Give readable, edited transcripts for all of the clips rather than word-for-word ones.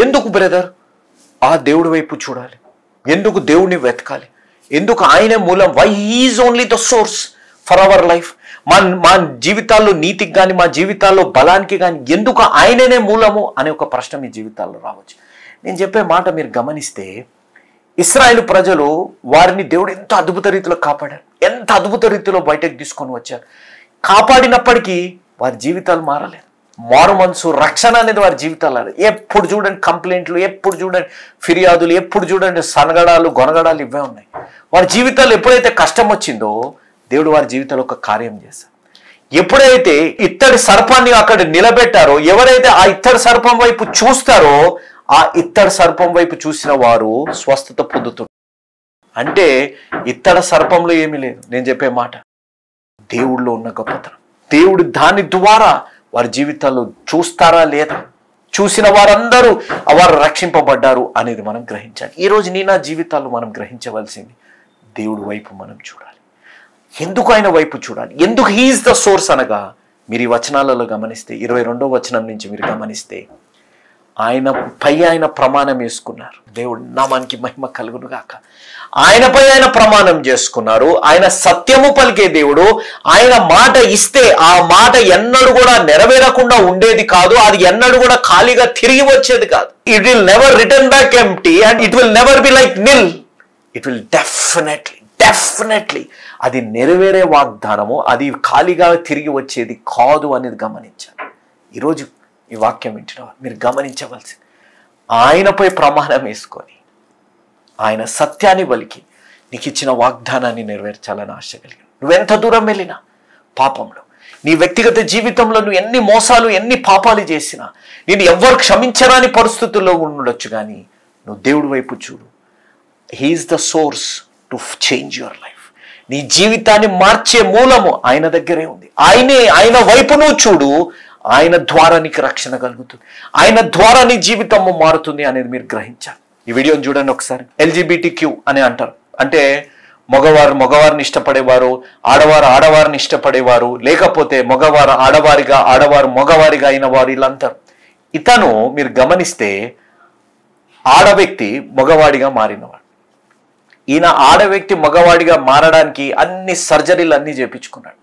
ఎందుకు బ్రదర్ ఆ దేవుడి వైపు చూడాలి? ఎందుకు దేవుడిని వెతకాలి? ఎందుకు ఆయనే మూలం? Why is only the source for our life? మా జీవితాల్లో నీతికి కానీ మా జీవితాల్లో బలానికి కానీ ఎందుకు ఆయననే మూలము అనే ఒక ప్రశ్న మీ జీవితాల్లో రావచ్చు. నేను చెప్పే మాట మీరు గమనిస్తే, ఇశ్రాయేలు ప్రజలు వారిని దేవుడు ఎంత అద్భుత రీతిలో కాపాడారు, ఎంత అద్భుత రీతిలో బయటకు తీసుకొని వచ్చారు. కాపాడినప్పటికీ వారి జీవితాలు మారలేదు. మారు మనసు, రక్షణ అనేది వారి జీవితాలు. ఎప్పుడు చూడండి కంప్లైంట్లు, ఎప్పుడు చూడండి ఫిర్యాదులు, ఎప్పుడు చూడండి సనగడాలు గొనగడాలు, ఇవే ఉన్నాయి. వారి జీవితాలు ఎప్పుడైతే కష్టం వచ్చిందో దేవుడు వారి జీవితంలో ఒక కార్యం చేశారు. ఎప్పుడైతే ఇత్తడి సర్పాన్ని అక్కడ నిలబెట్టారో, ఎవరైతే ఆ ఇత్తడి సర్పం వైపు చూస్తారో ఆ ఇత్తడి సర్పం వైపు చూసిన వారు స్వస్థత పొందుతున్నారు. అంటే ఇత్తడి సర్పంలో ఏమీ లేదు. నేను చెప్పే మాట దేవుడిలో ఉన్న గొప్పతనం. దేవుడు దాని ద్వారా వారి జీవితాల్లో చూస్తారా లేదా, చూసిన వారందరూ వారు రక్షింపబడ్డారు అనేది మనం గ్రహించాలి. ఈరోజు నా జీవితాల్లో మనం గ్రహించవలసింది, దేవుడి వైపు మనం చూడాలి. ఎందుకు ఆయన వైపు చూడాలి? ఎందుకు హీఈస్ ద సోర్స్ అనగా, మీరు ఈ వచనాలలో గమనిస్తే 22వ వచనం నుంచి మీరు గమనిస్తే, ఆయన ప్రమాణం వేసుకున్నారు. దేవుడు నామానికి మహిమ కలుగును గాక. ఆయనపై ఆయన ప్రమాణం చేసుకున్నారు. ఆయన సత్యము పలికే దేవుడు. ఆయన మాట ఇస్తే ఆ మాట ఎన్నడూ కూడా నెరవేరకుండా ఉండేది కాదు. అది ఎన్నడూ కూడా ఖాళీగా తిరిగి వచ్చేది కాదు. It will never return back empty and it will never be like nil. It will definitely అది నెరవేరే వాగ్దానము. అది ఖాళీగా తిరిగి వచ్చేది కాదు అనేది గమనించాలి. ఈరోజు ఈ వాక్యం వింటున్న మీరు గమనించవలసింది, ఆయనపై ప్రమాణం వేసుకొని ఆయన సత్యాన్ని పలికి నీకు ఇచ్చిన వాగ్దానాన్ని నెరవేర్చాలని ఆశ కలిగి, నువ్వెంత దూరం వెళ్ళినా పాపంలో, నీ వ్యక్తిగత జీవితంలో నువ్వు ఎన్ని మోసాలు ఎన్ని పాపాలు చేసినా, నేను ఎవ్వరు క్షమించరాని పరిస్థితుల్లో ఉండొచ్చు, కానీ నువ్వు దేవుడి వైపు చూడు. He is the source to change your life. నీ జీవితాన్ని మార్చే మూలము ఆయన దగ్గరే ఉంది. ఆయన వైపు నువ్వు చూడు. ఆయన ద్వారా నీకు రక్షణ కలుగుతుంది. ఆయన ద్వారా నీ జీవితము మారుతుంది అనేది మీరు గ్రహించాలి. ఈ వీడియోని చూడండి ఒకసారి. LGBTQ అని అంటారు. అంటే మగవారిని ఇష్టపడేవారు, ఆడవారిని ఇష్టపడేవారు, లేకపోతే మగవారు ఆడవారిగా, ఆడవారు మగవారిగా అయిన వారు ఇలా అంటారు. ఇతను మీరు గమనిస్తే ఆడవ్యక్తి మగవాడిగా మారినవాడు. ఈయన ఆడవ్యక్తి మగవాడిగా మారడానికి అన్ని సర్జరీలు అన్నీ చేయించుకున్నాడు.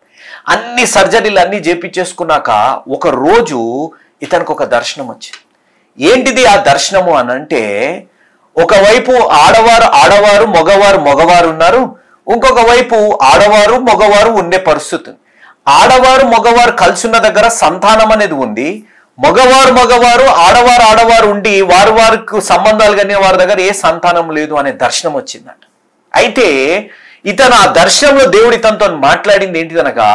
అన్ని సర్జరీలు అన్నీ చేయించేసుకున్నాక ఒక రోజు ఇతనికి ఒక దర్శనం వచ్చింది. ఏంటిది ఆ దర్శనము అని అంటే, ఒకవైపు ఆడవారు మగవారు ఉన్నారు, ఇంకొక వైపు ఆడవారు మగవారు ఉండే పరిస్థితి. ఆడవారు మగవారు కలిసి ఉన్న దగ్గర సంతానం అనేది ఉంది. మగవారు ఆడవారు ఉండి వారికి సంబంధాలు కానీ వారి దగ్గర ఏ సంతానం లేదు అనే దర్శనం వచ్చిందంట. అయితే ఇతను ఆ దర్శనంలో దేవుడు ఇతనితో మాట్లాడింది ఏంటిదనగా,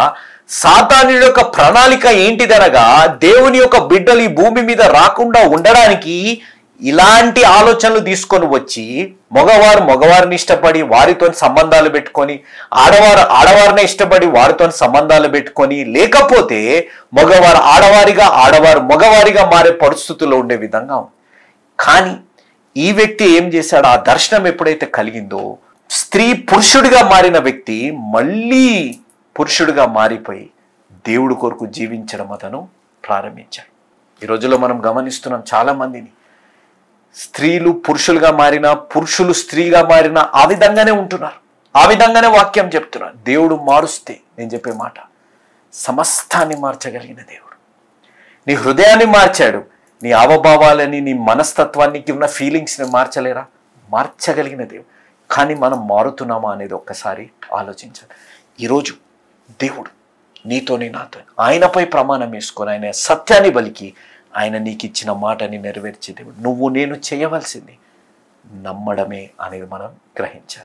సాతానుడి యొక్క ప్రణాళిక ఏంటిదనగా, దేవుని యొక్క బిడ్డలు ఈ భూమి మీద రాకుండా ఉండడానికి ఇలాంటి ఆలోచనలు తీసుకొని వచ్చి, మగవారిని ఇష్టపడి వారితో సంబంధాలు పెట్టుకొని, ఆడవారిని ఇష్టపడి వారితో సంబంధాలు పెట్టుకొని, లేకపోతే మగవారు ఆడవారు మగవారిగా మారే పరిస్థితుల్లో ఉండే విధంగా ఉంది. కానీ ఈ వ్యక్తి ఏం చేశాడు? ఆ దర్శనం ఎప్పుడైతే కలిగిందో, స్త్రీ పురుషుడిగా మారిన వ్యక్తి మళ్ళీ పురుషుడిగా మారిపోయి దేవుడి కొరకు జీవించడం అతను ప్రారంభించాడు. ఈ రోజుల్లో మనం గమనిస్తున్నాం చాలా మందిని, స్త్రీలు పురుషులుగా మారినా, పురుషులు స్త్రీగా మారినా ఆ విధంగానే ఉంటున్నారు. ఆ విధంగానే వాక్యం చెప్తున్నారు. దేవుడు మారుస్తే, నేను చెప్పే మాట, సమస్తాన్ని మార్చగలిగిన దేవుడు. నీ హృదయాన్ని మార్చాడు. నీ అవభావాలని, నీ మనస్తత్వానికి ఉన్న ఫీలింగ్స్ని మార్చలేరా? మార్చగలిగిన దేవుడు. కానీ మనం మారుతున్నామా అనేది ఒక్కసారి ఆలోచించాలి. ఈరోజు దేవుడు నీతోని నాతో ఆయనపై ప్రమాణం వేసుకొని, ఆయన సత్యాన్ని బలికి, ఆయన నీకు ఇచ్చిన మాటని నెరవేర్చే దేవుడు. నువ్వు నేను చేయవలసింది నమ్మడమే అనేది మనం గ్రహించాలి.